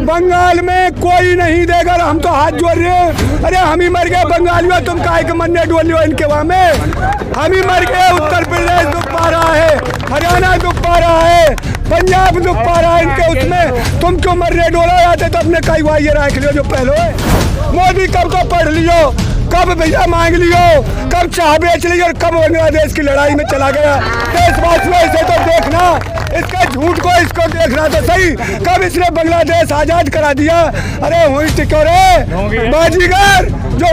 बंगाल में कोई नहीं देगा, हम तो हाथ जोड़ रहे हैं। अरे हम ही मर गए बंगालियों, तुम काहे के मरने डोलियो इनके वहाँ में। हम ही मर गए, उत्तर प्रदेश दुख पा रहा है, हरियाणा दुख पा रहा है, पंजाब दुख पा रहा है इनके उसमें। तुम क्यों मरने डोला जाते तो अपने कई वाई रख लियो जो पहले है। मोदी कब को पढ़ लियो, कब भैया मांग लियो, कब चाह बेच लियो और कब बांग्लादेश की लड़ाई में चला गया। देशवासियों इसे तो देखना, इसका झूठ को इसको देखना तो सही। कब इसने बांग्लादेश आजाद करा दिया। अरे हुई टिकोरे बाजीगर जो।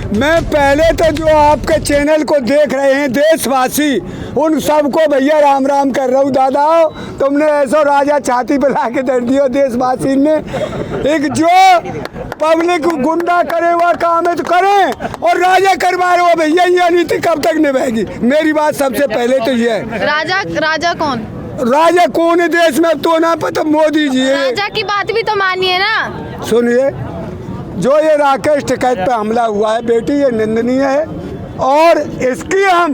मैं पहले तो जो आपके चैनल को देख रहे हैं देशवासी, उन सबको भैया राम राम कर रहा हूँ। दादा तुमने ऐसा राजा छाती पे ला के दे दियो देशवासी ने। एक जो पब्लिक गुंडा करे हुआ काम है तो करें, और राजा करवा रहे हो भैया, ये नीति कब तक निभाएगी। मेरी बात सबसे पहले तो ये है, राजा कौन, राजा कौन है देश में अब तो ना पता, मोदी जी है। राजा की बात भी तो मानिए ना। सुनिए, जो ये राकेश टिकैत पे हमला हुआ है बेटी, ये निंदनीय है और इसकी हम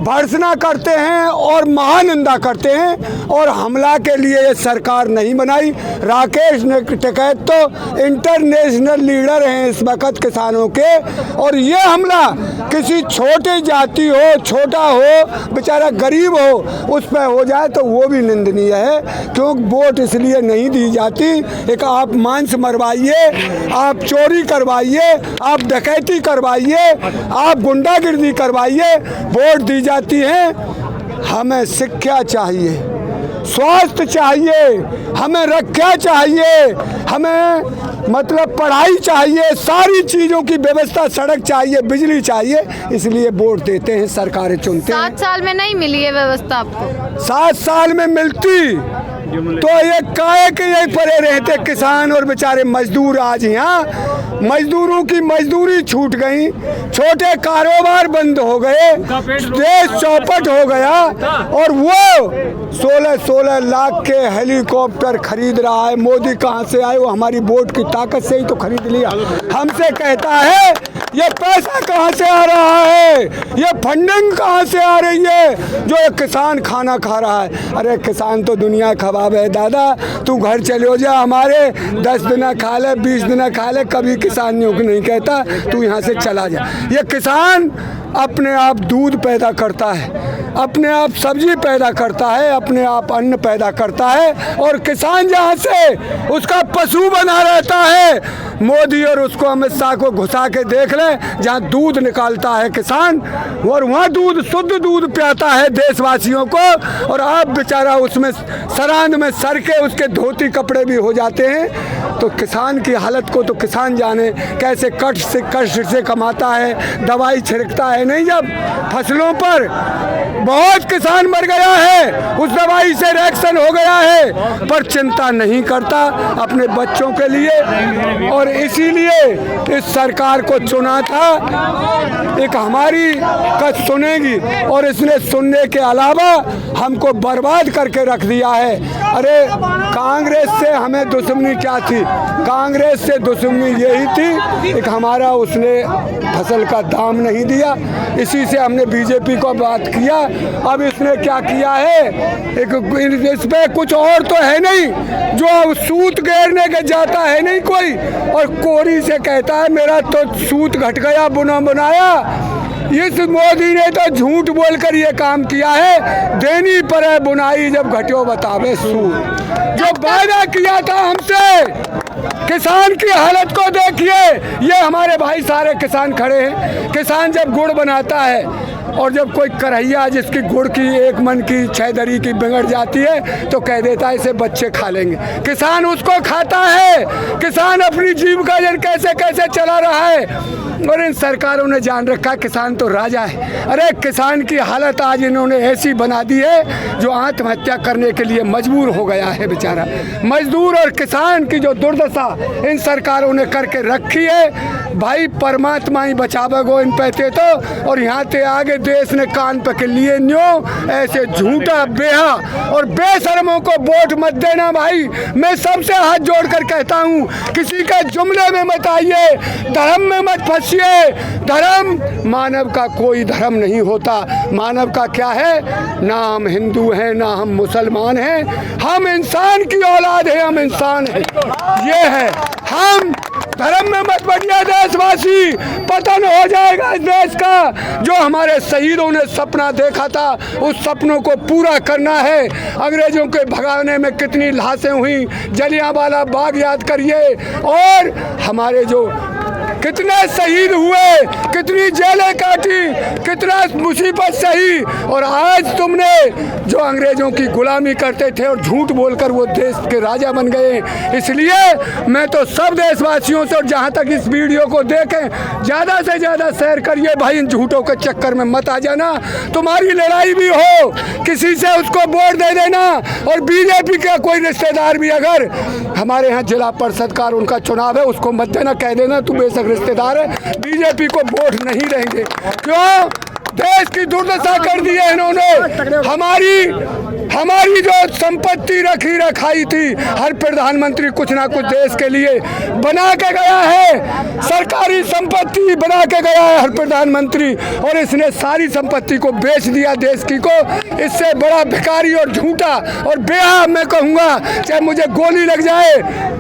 भर्त्सना करते हैं और महानिंदा करते हैं। और हमला के लिए ये सरकार नहीं बनाई। राकेश टिकैत तो इंटरनेशनल लीडर हैं इस वक्त किसानों के, और ये हमला किसी छोटी जाति हो, छोटा हो, बेचारा गरीब हो, उस पर हो जाए तो वो भी निंदनीय है। क्योंकि वोट इसलिए नहीं दी जाती, एक आप मांस मरवाइए, आप चोरी करवाइए, आप डकैती करवाइए, आप गुंडागिर्दी करवाइए, वोट दी जाती है। हमें शिक्षा चाहिए, स्वास्थ्य चाहिए, हमें रक्षा चाहिए, हमें मतलब पढ़ाई चाहिए, सारी चीज़ों की व्यवस्था, सड़क चाहिए, बिजली चाहिए। इसलिए वोट देते हैं, सरकारें चुनते हैं। 7 साल में नहीं मिली है व्यवस्था आपको। 7 साल में मिलती तो ये काहे के यही पड़े रहते किसान और बेचारे मजदूर। आज यहाँ मजदूरों की मजदूरी छूट गई, छोटे कारोबार बंद हो गए, देश चौपट हो गया, और वो 16-16 लाख के हेलीकॉप्टर खरीद रहा है। मोदी कहाँ से आए, वो हमारी वोट की ताकत से ही तो खरीद लिया। हमसे कहता है ये पैसा कहाँ से आ रहा है, ये फंडिंग कहाँ से आ रही है जो एक किसान खाना खा रहा है। अरे किसान तो दुनिया खबाब है दादा, तू घर चले जा, हमारे 10 दिन खा ले, 20 दिन खा ले, कभी किसान नहीं कहता तू यहाँ से चला जा। ये किसान अपने आप दूध पैदा करता है, अपने आप सब्जी पैदा करता है, अपने आप अन्न पैदा करता है, और किसान जहाँ से उसका पशु बना रहता है। मोदी और उसको अमित शाह को घुसा के देख ले, जहाँ दूध निकालता है किसान, और वहाँ दूध शुद्ध दूध पियाता है देशवासियों को, और आप बेचारा उसमें सरांध में सर के उसके धोती कपड़े भी हो जाते हैं। तो किसान की हालत को तो किसान जाने, कैसे कष्ट से कमाता है, दवाई छिड़कता है। नहीं, जब फसलों पर बहुत किसान मर गया है, उस दवाई से रिएक्शन हो गया है, पर चिंता नहीं करता अपने बच्चों के लिए। और इसीलिए इस सरकार को चुना था, एक हमारी कष्ट सुनेगी, और इसने सुनने के अलावा हमको बर्बाद करके रख दिया है। अरे कांग्रेस से हमें दुश्मनी क्या थी, कांग्रेस से दुश्मनी यही थी, एक हमारा उसने फसल का दाम नहीं दिया, इसी से हमने बीजेपी को बात किया। अब इसने क्या किया है, एक इस पे कुछ और तो है नहीं, जो सूत घेरने के जाता है नहीं कोई, और कोरी से कहता है मेरा तो सूत घट गया बुना बनाया। इस मोदी ने तो झूठ बोलकर ये काम किया है, देनी पर है बुनाई जब घटियो बतावे सूत। जो वादा किया था हमसे, किसान की हालत को देखिए, ये हमारे भाई सारे किसान खड़े हैं। किसान जब गुड़ बनाता है, और जब कोई करहिया जिसकी गुड़ की 1 मन की 6 दरी की बिगड़ जाती है तो कह देता है इसे बच्चे खा लेंगे। किसान उसको खाता है, किसान अपनी जीविका कैसे कैसे चला रहा है। और इन सरकारों ने जान रखा किसान तो राजा है। अरे किसान की हालत आज इन्होंने ऐसी बना दी है जो आत्महत्या करने के लिए मजबूर हो गया है बेचारा। मजदूर और किसान की जो दुर्दशा इन सरकारों ने करके रखी है, भाई परमात्मा ही बचावेगो इन पैसे तो। और यहाँ से आगे देश ने कान पकड़ लिए न्यो, ऐसे झूठा बेहा और बेशर्मों को वोट मत देना भाई। मैं सबसे हाथ जोड़कर कहता हूँ, किसी के जुमले में मत आइए, धर्म में मत फंसिए। सोचिए, धर्म मानव का कोई धर्म नहीं होता। मानव का क्या है? ना हम हिंदू हैं, ना हम मुसलमान हैं, हम इंसान की औलाद हैं, हम इंसान हैं। ये है, हम धर्म में मत बढ़िए देशवासी, पतन हो जाएगा इस देश का। जो हमारे शहीदों ने सपना देखा था, उस सपनों को पूरा करना है। अंग्रेजों के भगाने में कितनी लाशें हुई, जलियांवाला बाग याद करिए, और हमारे जो कितने शहीद हुए, कितनी जेलें काटी, कितना मुसीबत सही, और आज तुमने जो अंग्रेजों की गुलामी करते थे और झूठ बोलकर वो देश के राजा बन गए। इसलिए मैं तो सब देशवासियों से, और जहाँ तक इस वीडियो को देखें, ज़्यादा से ज़्यादा शेयर करिए भाई, इन झूठों के चक्कर में मत आ जाना। तुम्हारी लड़ाई भी हो किसी से, उसको वोट दे देना। और बीजेपी का कोई रिश्तेदार भी अगर हमारे यहाँ जिला परिषद का उनका चुनाव है, उसको मत देना, कह देना तू बेशक रिश्तेदार है, बीजेपी को वोट नहीं देंगे। क्यों? देश की दुर्दशा कर दी है इन्होंने। हमारी जो संपत्ति रखी रखाई थी, हर प्रधानमंत्री कुछ ना कुछ देश के लिए बना के गया है, सरकारी संपत्ति बना के गया है हर प्रधानमंत्री, और इसने सारी संपत्ति को बेच दिया देश की को। इससे बड़ा भिखारी और झूठा और बेहा मैं कहूँगा, चाहे मुझे गोली लग जाए,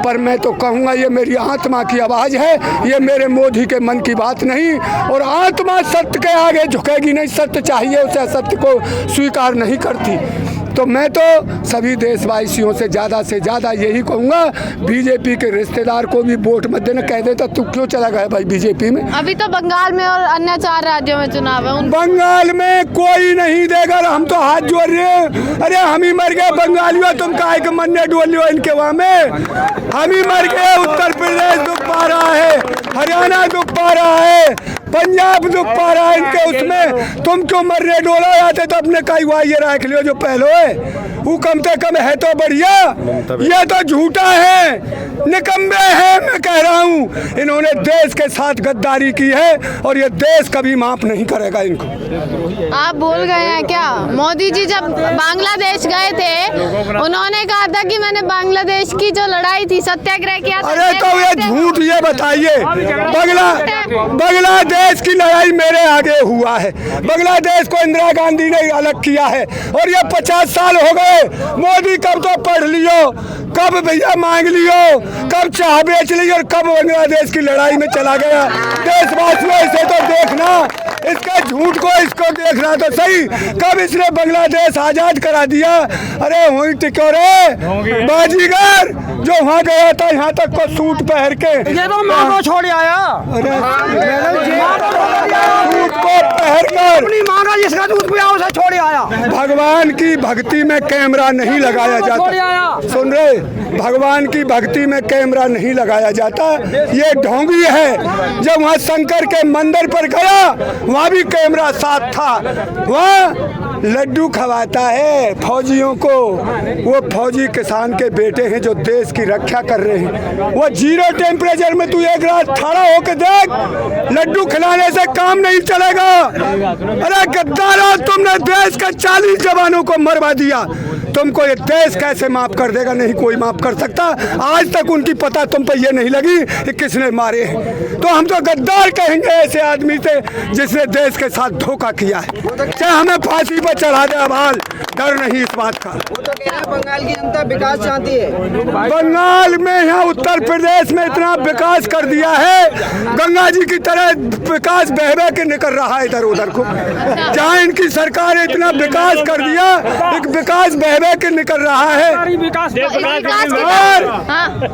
पर मैं तो कहूँगा ये मेरी आत्मा की आवाज़ है, ये मेरे मोदी के मन की बात नहीं। और आत्मा सत्य के आगे झुकेगी नहीं, सत्य चाहिए उसे, असत्य को स्वीकार नहीं करती। तो मैं तो सभी देशवासियों से ज़्यादा यही कहूँगा, बीजेपी के रिश्तेदार को भी वोट मत देना। कह देता तू क्यों चला गया भाई बीजेपी में? अभी तो बंगाल में और अन्य 4 राज्यों में चुनाव है। बंगाल में कोई नहीं देगा, हम तो हाथ जोड़ रहे हैं। अरे हम ही मर गए बंगालियों, तुम काहे के मरने डोलियो इनके वहाँ में? हम ही मर गए। उत्तर प्रदेश दुख पा रहा है, हरियाणा दुख पा रहा है, पंजाब दुख पा रहा है इनके उसमें। तुम क्यों मरने डोला जाते तो अपने कई हुआ ये रख लियो जो पहलो है, वो कम से कम है तो बढ़िया। ये तो झूठा है, निकम्मे है, मैं कह रहा हूँ। इन्होंने देश के साथ गद्दारी की है और ये देश कभी माफ नहीं करेगा इनको। आप भूल गए हैं क्या? मोदी जी जब बांग्लादेश गए थे, उन्होंने कहा था कि मैंने बांग्लादेश की जो लड़ाई थी, सत्याग्रह किया था। अरे तो ये झूठ, ये बताइए, बांग्लादेश की लड़ाई मेरे आगे हुआ है। बांग्लादेश को इंदिरा गांधी ने अलग किया है, और ये 50 साल हो गए। मोदी कब तो पढ़ लियो, कब भैया मांग लियो, कब चाह बेच ली, और कब बांग्लादेश की लड़ाई में चला गया। देशवासियों इसे तो देखना, इसके झूठ को इसको देखना तो सही। कब इसने बांग्लादेश आजाद करा दिया? अरे वही टिकोरे बाजीगर जो वहाँ गया था, यहाँ तक को सूट पहन के, ये तो माँ को छोड़ आया। अरे सूट को पहन कर अपनी माँ का जिसका दूध पिया उसे छोड़ आया। भगवान की भक्ति में कैमरा नहीं लगाया जाता। सुन रहे? भगवान की भक्ति में कैमरा नहीं लगाया जाता। ये ढोंगी है। जब वहाँ शंकर के मंदिर पर गया, वहाँ भी कैमरा साथ था। वहाँ लड्डू खवाता है फौजियों को। वो फौजी किसान के बेटे हैं जो देश की रक्षा कर रहे हैं। वो 0 टेम्परेचर में तू एक रात खड़ा होकर देख, लड्डू खिलाने से काम नहीं चलेगा। अरे गद्दारा, तुमने देश के 40 जवानों को मरवा दिया। तुमको ये देश कैसे माफ कर देगा? नहीं कोई माफ कर सकता। आज तक उनकी पता तुम पे ये नहीं लगी कि किसने मारे हैं। तो हम तो गद्दार कहेंगे ऐसे आदमी से जिसने देश के साथ धोखा किया है। चाहे हमें फांसी पर चढ़ा दे, अबाल डर नहीं इस बात का। वो तो कह रहे हैं बंगाल की जनता विकास चाहती है। बंगाल में यहाँ उत्तर प्रदेश में इतना विकास कर दिया है, गंगा जी की तरह विकास बह बह के निकल रहा है इधर उधर को। जहाँ इनकी सरकार ने इतना विकास कर दिया, एक विकास बह बह के निकल रहा है। और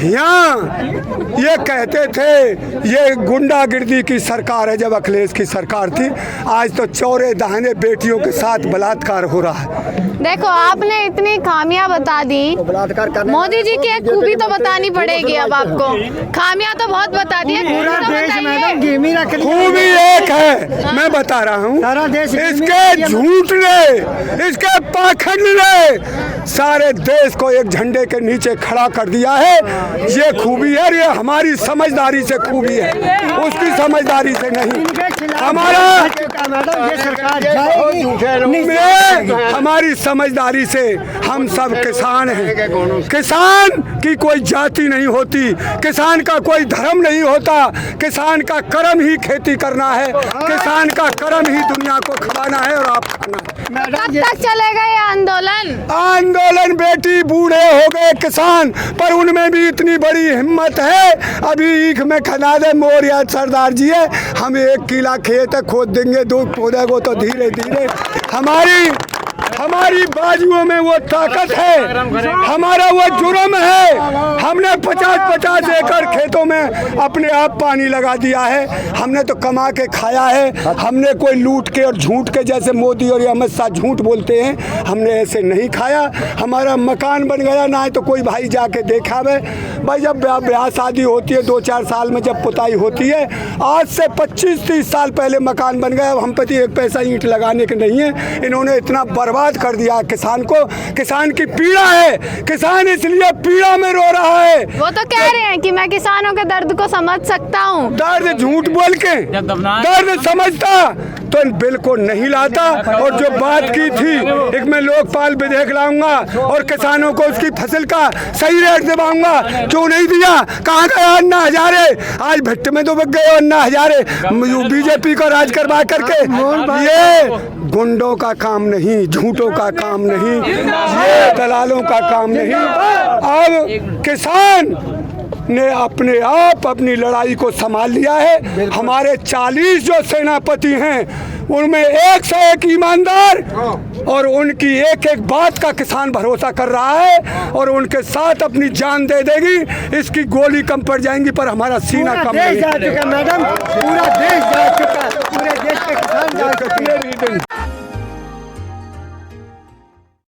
यहाँ ये कहते थे ये गुंडागिर्दी की सरकार है, जब अखिलेश की सरकार थी। आज तो चौरे दाहने बेटियों के साथ बलात्कार हो रहा है। देखो, आपने इतनी खामियां बता दी, मोदी जी की एक खूबी तो बतानी पड़ेगी अब आपको। खामियां तो बहुत बता दी, खूबी एक है, मैं बता रहा हूँ। इसके झूठ ने, इसके पाखंड ने सारे देश को एक झंडे के नीचे खड़ा कर दिया है। ये खूबी है, ये हमारी समझदारी से खूबी है, उसकी समझदारी से नहीं। हमारा ये सरकार जाएगी। हमारी समझदारी से हम सब किसान हैं। किसान की कोई जाति नहीं होती, किसान का कोई धर्म नहीं होता, किसान का कर्म ही खेती करना है, किसान का कर्म ही दुनिया को खिलाना है और आप खाना है। कब तक चलेगा ये आंदोलन? आंदोलन बेटी, बूढ़े हो गए किसान, पर उनमें भी इतनी बड़ी हिम्मत है। अभी ईख में खना दे मोर या सरदार जी है, हम 1 किला खेत है खोद देंगे, 2 पौधे को तो धीरे धीरे। हमारी बाजुओं में वो ताकत है, हमारा वो जुर्म है। हमने 50-50 एकड़ खेतों में अपने आप पानी लगा दिया है। हमने तो कमा के खाया है, हमने कोई लूट के और झूठ के, जैसे मोदी और अमित शाह झूठ बोलते हैं, हमने ऐसे नहीं खाया। हमारा मकान बन गया, ना है तो कोई भाई जाके देखावे। भाई जब ब्याह शादी होती है 2-4 साल में, जब पुताई होती है, आज से 25-30 साल पहले मकान बन गया। हम पे 1 पैसा ईंट लगाने के नहीं है। इन्होंने इतना बर्बाद कर दिया किसान को। किसान की पीड़ा है, किसान इसलिए पीड़ा में रो रहा है। वो तो कह रहे हैं कि मैं किसानों के दर्द को समझ सकता हूँ। दर्द झूठ बोल के दर्द समझता तो बिल को नहीं लाता। और जो बात की थी, एक मैं लोकपाल विधेयक लाऊंगा और किसानों को उसकी फसल का सही रेट दिलाऊंगा, क्यों नहीं दिया? कहाँ गया अन्ना हजारे? आज भट्ट में तो बग गए अन्ना हजारे, बीजेपी को राज करवा करके। ये गुंडों का काम नहीं, झूठों का काम नहीं, ये दलालों का काम नहीं। अब किसान ने अपने आप अपनी लड़ाई को संभाल लिया है। हमारे 40 जो सेनापति हैं, उनमें 1 से 1 ईमानदार, और उनकी एक बात का किसान भरोसा कर रहा है और उनके साथ अपनी जान दे देगी। इसकी गोली कम पड़ जाएंगी पर हमारा सीना कम नहीं। जा चुका मैडम, पूरा देश जा चुका, पूरे देश के किसान जा चुके हैं।